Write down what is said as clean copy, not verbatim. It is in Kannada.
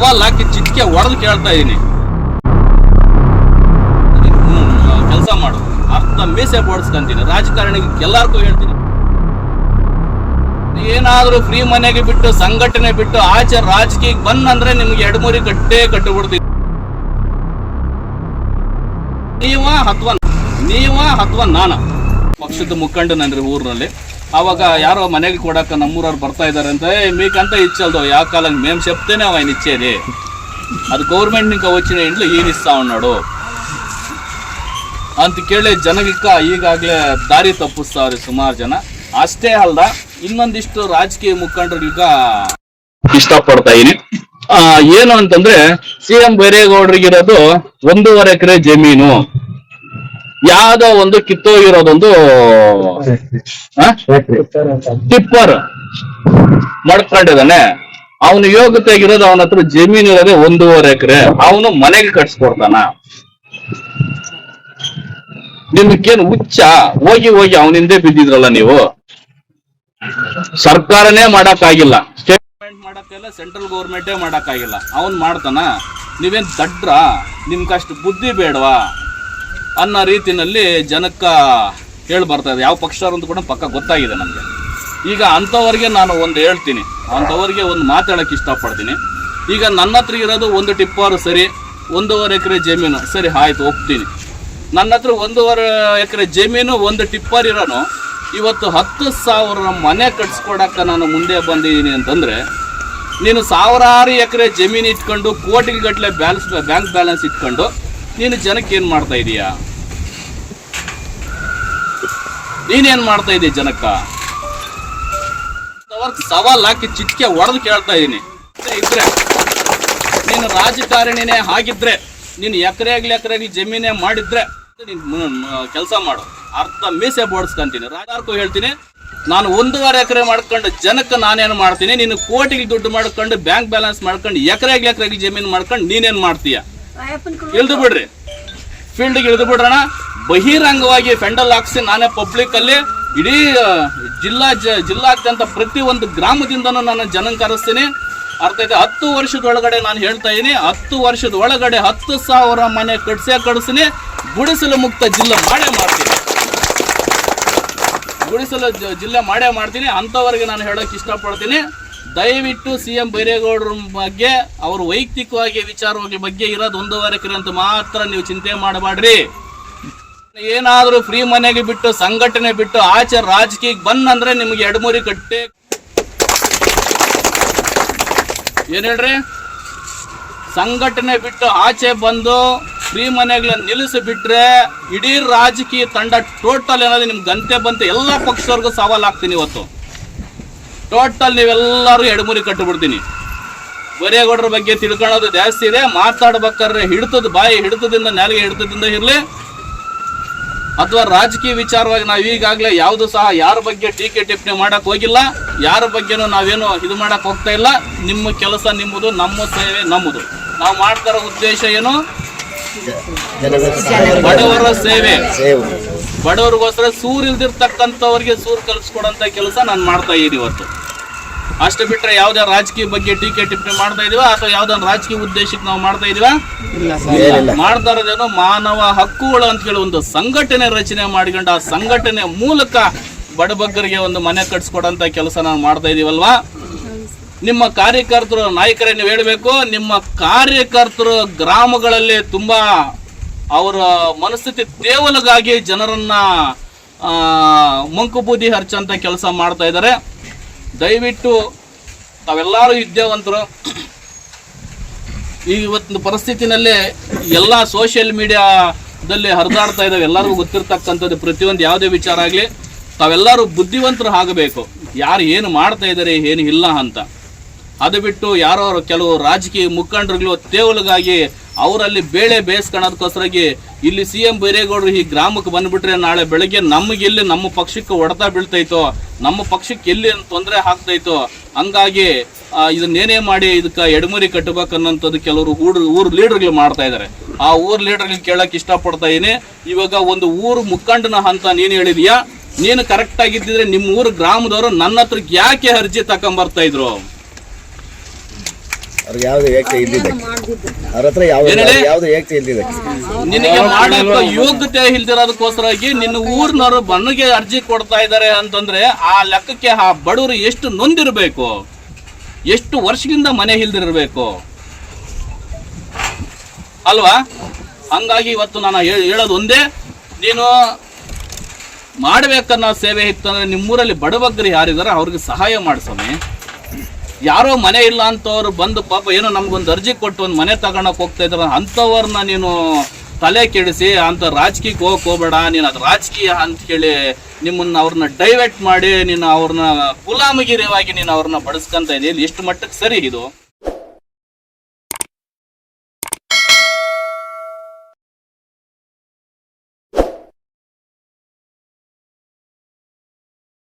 ಸವಾಲ್ ಹಾಕಿ ಚಿಟಿಕೆ ಹೊಡೆದು ಕೇಳ್ತಾ ಇದೀನಿ, ಕೆಲಸ ಮಾಡು. ಅರ್ಧ ಮೀಸೆ ಬೋಡಿಸ್ಕೊಂತೀನಿ. ರಾಜಕಾರಣಿಗೆ ಎಲ್ಲಾರ್ಗೂ ಹೇಳ್ತೀನಿ, ಏನಾದ್ರೂ ಫ್ರೀ ಮನೆಗೆ ಬಿಟ್ಟು ಸಂಘಟನೆ ಬಿಟ್ಟು ಆಚೆ ರಾಜಕೀಯಕ್ಕೆ ಬಂದ್ರೆ ನಿಮ್ಗೆ ಎಡಮುರಿ ಕಟ್ಟಿಬಿಡ್ತೀವಿ. ನೀವ ಅಥವಾ ನಾನ ಪಕ್ಷದ ಮುಖಂಡನಂದ್ರಿ ಊರಿನಲ್ಲಿ. ಅವಾಗ ಯಾರೋ ಮನೆಗೆ ಕೊಡಕ್ಕ ನಮ್ಮೂರವ್ರು ಬರ್ತಾ ಇದಾರೆ ಅಂತ మీకంతా ఇచ్చల్దో యా కాలం మేము చెప్తేనే ఆయన ఇచ్చేది, ಅದು ಗೌರ್ಮೆಂಟ್ ನಿಂಕ వచ్చిన ಇಂಡ್ಲು ఈయన ఇస్తా ఉన్నాడు ಅಂತ ಕೇಳಿ ಜನಗಿಕ್ಕ ಈಗಾಗಲೇ ದಾರಿ ತಪ್ಪಿಸ್ತಾವ್ರಿ ಸುಮಾರು ಜನ. ಅಷ್ಟೇ ಅಲ್ದ ಇನ್ನೊಂದಿಷ್ಟು ರಾಜಕೀಯ ಮುಖಂಡರಿಗ ಇಷ್ಟಪಡ್ತಾ ಇದೀನಿ. ಏನು ಅಂತಂದ್ರೆ ಸಿಎಂ ಬೈರೇಗೌಡರಿಗಿರೋದು 1.5 ಎಕರೆ ಜಮೀನು, ಯಾವ್ದೋ ಒಂದು ಕಿತ್ತೋಗಿರೋದೊಂದು ಟಿಪ್ಪರ್ ಮಾಡ್ಕೊಂಡಿದ್ದಾನೆ. ಅವನು ಯೋಗ್ಯತೆಗಿರೋದು, ಅವನ ಹತ್ರ ಜಮೀನು ಇರೋದೇ 1.5 ಎಕರೆ. ಅವನು ಮನೆಗೆ ಕಟ್ಸ್ಕೊಡ್ತಾನ. ನಿಮ್ಗೇನು ಹುಚ್ಚ? ಹೋಗಿ ಅವನಿಂದೆ ಬಿದ್ದಿದ್ರಲ್ಲ ನೀವು. ಸರ್ಕಾರನೇ ಮಾಡಕ್ಕಾಗಿಲ್ಲ, ಸ್ಟೇಟ್ ಗೌರ್ಮೆಂಟ್ ಮಾಡಕ್ಕಿಲ್ಲ, ಸೆಂಟ್ರಲ್ ಗೌರ್ಮೆಂಟೇ ಮಾಡಕ್ಕಾಗಿಲ್ಲ. ಅವನ್ ಮಾಡ್ತಾನ? ನೀವೇನ್ ದಡ್ರ? ನಿಮ್ಗಷ್ಟು ಬುದ್ಧಿ ಬೇಡವಾ ಅನ್ನೋ ರೀತಿನಲ್ಲಿ ಜನಕ್ಕ ಹೇಳಿ ಬರ್ತಾ ಇದೆ. ಯಾವ ಪಕ್ಷದವ್ರು ಅಂತ ಕೂಡ ಪಕ್ಕ ಗೊತ್ತಾಗಿದೆ ನಮ್ಗೆ. ಈಗ ಅಂಥವ್ರಿಗೆ ನಾನು ಒಂದು ಹೇಳ್ತೀನಿ, ಅಂಥವ್ರಿಗೆ ಒಂದು ಮಾತಾಡಕ್ಕೆ ಇಷ್ಟಪಡ್ತೀನಿ. ಈಗ ನನ್ನ ಹತ್ರ ಇರೋದು ಒಂದು ಟಿಪ್ಪರ್ ಸರಿ, 1.5 ಎಕರೆ ಜಮೀನು ಸರಿ, ಆಯ್ತು ಒಪ್ತೀನಿ. ನನ್ನ ಹತ್ರ 1.5 ಎಕರೆ ಜಮೀನು, ಒಂದು ಟಿಪ್ಪರ್ ಇರೋನು ಇವತ್ತು 10,000 ಮನೆ ಕಟ್ಸ್ಕೊಡಕ್ಕೆ ನಾನು ಮುಂದೆ ಬಂದಿದ್ದೀನಿ ಅಂತಂದ್ರೆ, ನೀನು ಸಾವಿರಾರು ಎಕರೆ ಜಮೀನು ಇಟ್ಕೊಂಡು ಕೋಟಿಗಟ್ಟಲೆ ಬ್ಯಾಂಕ್ ಬ್ಯಾಲೆನ್ಸ್ ಇಟ್ಕೊಂಡು ನೀನು ಜನಕ್ಕೆ ಏನ್ ಮಾಡ್ತಾ ಇದೀಯಾ? ನೀನೇನ್ ಮಾಡ್ತಾ ಇದೀಯ ಜನಕ್ಕ? ಸವಾಲ್ ಹಾಕಿ ಚಿಟಿಕೆ ಹೊಡೆದು ಕೇಳ್ತಾ ಇದೀನಿ. ಇದ್ರೆ ನೀನು ರಾಜಕಾರಣಿನೇ ಆಗಿದ್ರೆ, ನೀನು ಎಕರೆಗ್ಲಿ ಜಮೀನೇ ಮಾಡಿದ್ರೆ ಕೆಲಸ ಮಾಡು. ಅರ್ಧ ಮೀಸೆ ಬೋಡಿಸ್ಕೊಂತೀನಿ. ರಾಜಾರ್ಗೂ ಹೇಳ್ತೀನಿ, ನಾನು 1.5 ಎಕರೆ ಮಾಡ್ಕೊಂಡು ಜನಕ್ಕೆ ನಾನೇನು ಮಾಡ್ತೀನಿ, ನೀನು ಕೋಟಿಗೆ ದುಡ್ಡು ಮಾಡ್ಕೊಂಡು ಬ್ಯಾಂಕ್ ಬ್ಯಾಲೆನ್ಸ್ ಮಾಡ್ಕೊಂಡು ಎಕರೆಗ್ಲಿ ಜಮೀನು ಮಾಡ್ಕೊಂಡು ನೀನೇನ್ ಮಾಡ್ತೀಯ? ಇಳ್ದು ಬಿಡ್ರಿ, ಫೀಲ್ಡ್ಗೆ ಇಳಿದು ಬಿಡ್ರಣ. ಬಹಿರಂಗವಾಗಿ ಫೆಂಡಲ್ ಹಾಕ್ಸಿ ನಾನೇ ಪಬ್ಲಿಕ್ ಅಲ್ಲಿ ಇಡೀ ಜಿಲ್ಲಾದ್ಯಂತ ಪ್ರತಿ ಒಂದು ಗ್ರಾಮದಿಂದನೂ ನಾನು ಜನನ್ ಕರೆಸ್ತೀನಿ. ಅರ್ಥ ಇದೆ. 10 ವರ್ಷದೊಳಗಡೆ ನಾನು ಹೇಳ್ತಾ ಇದೀನಿ, 10 ವರ್ಷದೊಳಗಡೆ 10,000 ಮನೆ ಕಟ್ಸಿನಿ. ಗುಡಿಸಲು ಮುಕ್ತ ಜಿಲ್ಲೆ ಮಾಡೇ ಮಾಡ್ತೀನಿ. ಗುಡಿಸಲು ಜಿಲ್ಲೆ ಮಾಡೇ ಮಾಡ್ತೀನಿ. ಅಂಥವ್ರಿಗೆ ನಾನು ಹೇಳೋಕೆ ಇಷ್ಟಪಡ್ತೀನಿ, ದಯವಿಟ್ಟು ಸಿಎಂ ಬೈರೇಗೌಡರ ಬಗ್ಗೆ, ಅವರು ವೈಯಕ್ತಿಕವಾಗಿ ವಿಚಾರವಾಗಿ ಬಗ್ಗೆ ಇರೋದು 1.5 ಎಕರೆ ಅಂತ ಮಾತ್ರ ನೀವು ಚಿಂತೆ ಮಾಡಬೇಡ್ರಿ. ಏನಾದ್ರೂ ಫ್ರೀ ಮನೆಗೆ ಬಿಟ್ಟು ಸಂಘಟನೆ ಬಿಟ್ಟು ಆಚೆ ರಾಜಕೀಯಕ್ಕೆ ಬಂದ್ರೆ ನಿಮ್ಗೆ ಎಡಮುರಿ ಕಟ್ಟೆ. ಏನ್ ಹೇಳ್ರಿ? ಸಂಘಟನೆ ಬಿಟ್ಟು ಆಚೆ ಬಂದು ಫ್ರೀ ಮನೆಗಳನ್ನ ನಿಲ್ಲಿಸಿಬಿಟ್ರೆ ಇಡೀ ರಾಜಕೀಯ ತಂಡ ಟೋಟಲ್ ಏನಾದ್ರು ನಿಮ್ಗೆ ಗಂಟೆ ಬಂತೆ ಎಲ್ಲ ಪಕ್ಷದವ್ರಿಗೂ ಸವಾಲ್ ಹಾಕ್ತೀನಿ. ಇವತ್ತು ಟೋಟಲ್ ನೀವೆಲ್ಲರೂ ಎಡಮುರಿ ಕಟ್ಟಿಬಿಡ್ತೀನಿ. ಬೈರೇಗೌಡರ ಬಗ್ಗೆ ತಿಳ್ಕೊಳ್ಳೋದು ಜಾಸ್ತಿ ಇದೆ. ಮಾತಾಡ್ಬೇಕಾದ್ರೆ ಬಾಯಿ ಹಿಡಿತದಿಂದ ನಾಲಿಗೆ ಹಿಡಿತದಿಂದ ಇರಲಿ, ಅಥವಾ ರಾಜಕೀಯ ವಿಚಾರವಾಗಿ ನಾವು ಈಗಾಗಲೇ ಯಾವುದು ಸಹ ಯಾರ ಬಗ್ಗೆ ಟೀಕೆ ಟಿಪ್ಪಣಿ ಮಾಡಕ್ ಹೋಗಿಲ್ಲ, ಯಾರ ಬಗ್ಗೆನೂ ನಾವೇನು ಇದು ಮಾಡಕ್ ಹೋಗ್ತಾ ಇಲ್ಲ. ನಿಮ್ಮ ಕೆಲಸ ನಿಮ್ಮದು, ನಮ್ಮ ಸೇವೆ ನಮ್ಮದು. ನಾವು ಮಾಡ್ತಾರ ಉದ್ದೇಶ ಏನು? ಬಡವರ ಸೇವೆ. ಬಡವರಿಗೋಸ್ಕರ ಸೂರ್ ಇಲ್ದಿರ್ತಕ್ಕಂಥವ್ರಿಗೆ ಸೂರ್ ಕಲ್ಸ್ಕೊಡಂತ ಕೆಲಸ ನಾನು ಮಾಡ್ತಾ ಇದ್ದೀನಿ ಇವತ್ತು. ಅಷ್ಟು ಬಿಟ್ರೆ ಯಾವ್ದೇ ರಾಜಕೀಯ ಬಗ್ಗೆ ಟೀಕೆ ಟಿಪ್ಪಣಿ ಮಾಡ್ತಾ ಇದೀವ ಅಥವಾ ಯಾವ್ದಾರ ರಾಜಕೀಯ ಉದ್ದೇಶಕ್ಕೆ ನಾವು ಮಾಡ್ತಾ ಇದೀವ? ಮಾಡ್ತಾ ಇರೋದೇನು ಮಾನವ ಹಕ್ಕುಗಳು ಅಂತ ಹೇಳಿ ಒಂದು ಸಂಘಟನೆ ರಚನೆ ಮಾಡಿಕೊಂಡು ಆ ಸಂಘಟನೆ ಮೂಲಕ ಬಡಬಗ್ಗರಿಗೆ ಒಂದು ಮನೆ ಕಟ್ಸ್ಕೊಡಂತ ಕೆಲಸ ನಾವು ಮಾಡ್ತಾ ಇದೀವಲ್ವಾ? ನಿಮ್ಮ ಕಾರ್ಯಕರ್ತರು, ನಾಯಕರೇ ನೀವು ಹೇಳಬೇಕು, ನಿಮ್ಮ ಕಾರ್ಯಕರ್ತರು ಗ್ರಾಮಗಳಲ್ಲಿ ತುಂಬಾ ಅವರ ಮನಸ್ಥಿತಿ ತೇವಲಗಾಗಿ ಜನರನ್ನ ಮಂಕು ಬೂದಿ ಹರ್ಚಂತ ಕೆಲಸ ಮಾಡ್ತಾ ಇದ್ದಾರೆ. ದಯವಿಟ್ಟು ತಾವೆಲ್ಲರೂ ವಿದ್ಯಾವಂತರು. ಇವತ್ತಿನ ಪರಿಸ್ಥಿತಿನಲ್ಲಿ ಎಲ್ಲ ಸೋಷಿಯಲ್ ಮೀಡಿಯಾದಲ್ಲಿ ಹರಿದಾಡ್ತಾ ಇದ್ದಾವೆ, ಎಲ್ಲರಿಗೂ ಗೊತ್ತಿರ್ತಕ್ಕಂಥದ್ದು. ಪ್ರತಿಯೊಂದು ಯಾವುದೇ ವಿಚಾರ ಆಗಲಿ ತಾವೆಲ್ಲರೂ ಬುದ್ಧಿವಂತರು ಆಗಬೇಕು, ಯಾರು ಏನು ಮಾಡ್ತಾ ಇದ್ದಾರೆ ಏನು ಇಲ್ಲ ಅಂತ. ಅದು ಬಿಟ್ಟು ಯಾರೋ ಕೆಲವು ರಾಜಕೀಯ ಮುಖಂಡರುಗಳು ತೇವಲಿಗಾಗಿ ಅವರಲ್ಲಿ ಬೇಳೆ ಬೇಯಿಸ್ಕೊಳ್ಳೋದಕ್ಕೋಸ್ಕರಾಗಿ ಇಲ್ಲಿ ಸಿಎಂ ಬೈರೇಗೌಡರು ಈ ಗ್ರಾಮಕ್ಕೆ ಬಂದ್ಬಿಟ್ರೆ ನಾಳೆ ಬೆಳಗ್ಗೆ ನಮಗೆಲ್ಲಿ ನಮ್ಮ ಪಕ್ಷಕ್ಕೆ ಹೊಡೆತ ಬೀಳ್ತೈತೋ, ನಮ್ಮ ಪಕ್ಷಕ್ಕೆ ಎಲ್ಲಿ ತೊಂದರೆ ಆಗ್ತೈತೋ, ಹಂಗಾಗಿ ಇದನ್ನೇನೇ ಮಾಡಿ ಇದಕ್ಕೆ ಎಡಮುರಿ ಕಟ್ಟಬೇಕನ್ನೋಂಥದ್ದು ಕೆಲವರು ಊರು ಲೀಡರ್ಗಳು ಮಾಡ್ತಾ ಇದ್ದಾರೆ. ಆ ಊರ್ ಲೀಡರ್ಗಳು ಕೇಳಕ್ಕೆ ಇಷ್ಟಪಡ್ತಾ ಇದೀನಿ. ಇವಾಗ ಒಂದು ಊರು ಮುಖಂಡನ ಅಂತ ನೀನು ಹೇಳಿದೀಯಾ, ನೀನು ಕರೆಕ್ಟ್ ಆಗಿದ್ದಿದ್ರೆ ನಿಮ್ಮ ಊರು ಗ್ರಾಮದವರು ನನ್ನ ಹತ್ರಕ್ಕೆ ಯಾಕೆ ಅರ್ಜಿ ತಕೊಂಬರ್ತಾ ಇದ್ರು? ಅವ್ರಿಗೆ ಯಾವ್ದು ಯೋಗ್ಯತೆ ಇದ್ದಿದ್ದೆ, ಅವ್ರ ಹತ್ರ ಯಾವ್ದು ಯೋಗ್ಯತೆ ಇದ್ದಿದೆ. ನಿನಗೆ ಮಾಡಕ್ಕ ಯೋಗ್ಯತೆ ಇಲ್ದಿರೋದಕ್ಕೋಸ್ಕರವಾಗಿ ನಿನ್ನ ಊರಿನವರು ಮನೆಗೆ ಅರ್ಜಿ ಕೊಡ್ತಾ ಇದ್ದಾರೆ ಅಂತಂದ್ರೆ ಆ ಲೆಕ್ಕಕ್ಕೆ ಆ ಬಡವರು ಎಷ್ಟು ನೊಂದಿರ್ಬೇಕು, ಎಷ್ಟು ವರ್ಷದಿಂದ ಮನೆ ಇಲ್ದಿರ್ಬೇಕು ಅಲ್ವಾ? ಹಂಗಾಗಿ ಇವತ್ತು ನಾನು ಹೇಳೋದು ಒಂದೇ, ನೀನು ಮಾಡ್ಬೇಕನ್ನೋ ಸೇವೆ ಇತ್ತಂದ್ರೆ ನಿಮ್ಮೂರಲ್ಲಿ ಬಡಬಗ್ಗರು ಯಾರಿದಾರೆ ಅವ್ರಿಗೆ ಸಹಾಯ ಮಾಡಿಸೋಮಿ. ಯಾರೋ ಮನೆ ಇಲ್ಲ ಅಂತವ್ರು ಬಂದು ಪಾಪ ಏನೋ ನಮ್ಗೊಂದು ಅರ್ಜಿ ಕೊಟ್ಟು ಒಂದು ಮನೆ ತಗೊಳಕ್ ಹೋಗ್ತಾ ಇದಾರೆ ಅಂಥವ್ರನ್ನ ನೀನು ತಲೆ ಕೆಡಿಸಿ ಅಂತ ರಾಜಕೀಯಕ್ಕೆ ಹೋಗ್ಬೇಡ. ನೀನು ಅದು ರಾಜಕೀಯ ಅಂತ ಹೇಳಿ ಅವ್ರನ್ನ ಡೈವರ್ಟ್ ಮಾಡಿ ನೀನು ಅವ್ರನ್ನ ಗುಲಾಮಗಿರಿಯಾಗಿ ನೀನು ಅವ್ರನ್ನ ಬಡಿಸ್ಕೊಂತ ಇದೆಯಾ? ಎಷ್ಟು ಮಟ್ಟಕ್ಕೆ ಸರಿ ಇದು?